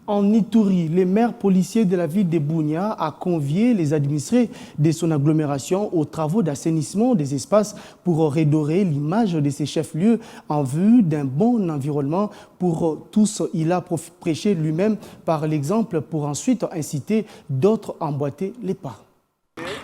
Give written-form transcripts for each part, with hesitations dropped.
En Ituri, le maire policier de la ville de Bunia a convié les administrés de son agglomération aux travaux d'assainissement des espaces pour redorer l'image de ces chefs-lieux en vue d'un bon environnement pour tous. Il a prêché lui-même par l'exemple pour ensuite inciter d'autres à emboîter les pas.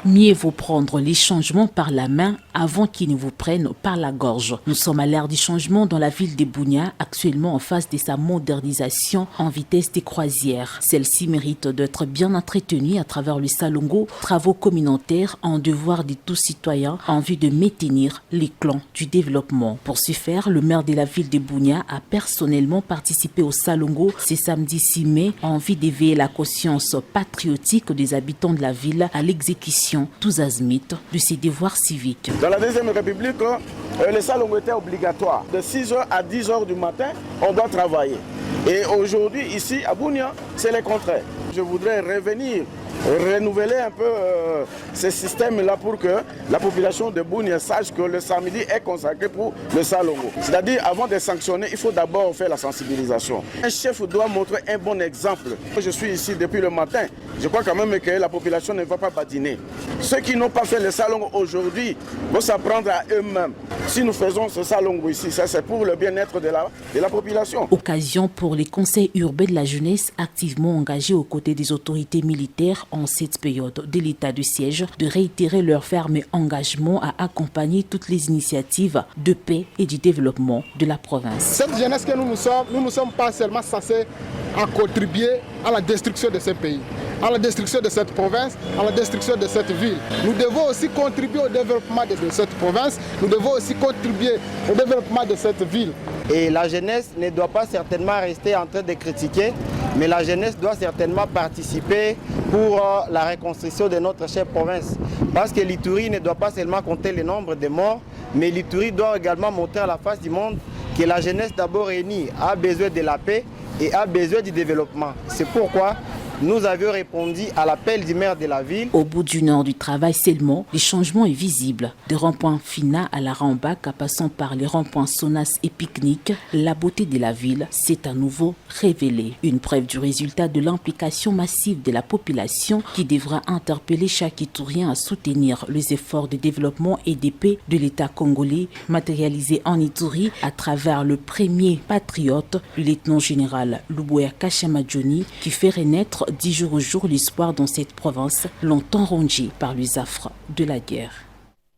Mieux vaut prendre les changements par la main avant qu'ils ne vous prennent par la gorge. Nous sommes à l'ère du changement dans la ville de Bunia, actuellement en phase de sa modernisation en vitesse de croisière. Celle-ci mérite d'être bien entretenue à travers le Salongo, travaux communautaires en devoir de tous citoyens en vue de maintenir les clans du développement. Pour ce faire, le maire de la ville de Bunia a personnellement participé au Salongo ce samedi 6 mai en vue d'éveiller la conscience patriotique des habitants de la ville à l'exécution tous azimuts de ses devoirs civiques. Dans la Deuxième République, le Salongo était obligatoire. De 6h à 10h du matin, on doit travailler. Et aujourd'hui, ici, à Bunia, c'est le contraire. Je voudrais renouveler un peu ce système-là pour que la population de Bunia sache que le samedi est consacré pour le Salongo. C'est-à-dire, avant de sanctionner, il faut d'abord faire la sensibilisation. Un chef doit montrer un bon exemple. Je suis ici depuis le matin. Je crois quand même que la population ne va pas badiner. Ceux qui n'ont pas fait le Salongo aujourd'hui vont s'apprendre à eux-mêmes. Si nous faisons ce Salongo ici, ça c'est pour le bien-être de la population. Occasion pour les conseils urbains de la jeunesse activement engagés aux côtés des autorités militaires en cette période de l'état de siège de réitérer leur ferme engagement à accompagner toutes les initiatives de paix et du développement de la province. Cette jeunesse que nous ne sommes pas seulement censés à contribuer à la destruction de ce pays, à la destruction de cette province, à la destruction de cette ville. Nous devons aussi contribuer au développement de cette province, nous devons aussi contribuer au développement de cette ville. Et la jeunesse ne doit pas certainement rester en train de critiquer, mais la jeunesse doit certainement participer pour la reconstruction de notre chère province. Parce que l'Ituri ne doit pas seulement compter le nombre de morts, mais l'Ituri doit également montrer à la face du monde que la jeunesse d'abord réunie a besoin de la paix et a besoin du développement. C'est pourquoi nous avions répondu à l'appel du maire de la ville. Au bout d'une heure du travail seulement, le changement est visible. De rond-point Fina à la Rambac, en passant par les ronds-points Sonas et Pique-Nique, la beauté de la ville s'est à nouveau révélée. Une preuve du résultat de l'implication massive de la population qui devra interpeller chaque Iturien à soutenir les efforts de développement et de paix de l'État congolais, matérialisés en Ituri à travers le premier patriote, le lieutenant-général Luboya Kashamadjoni, qui fait renaître 10 jours au jour l'espoir dans cette province longtemps rongée par les affres de la guerre.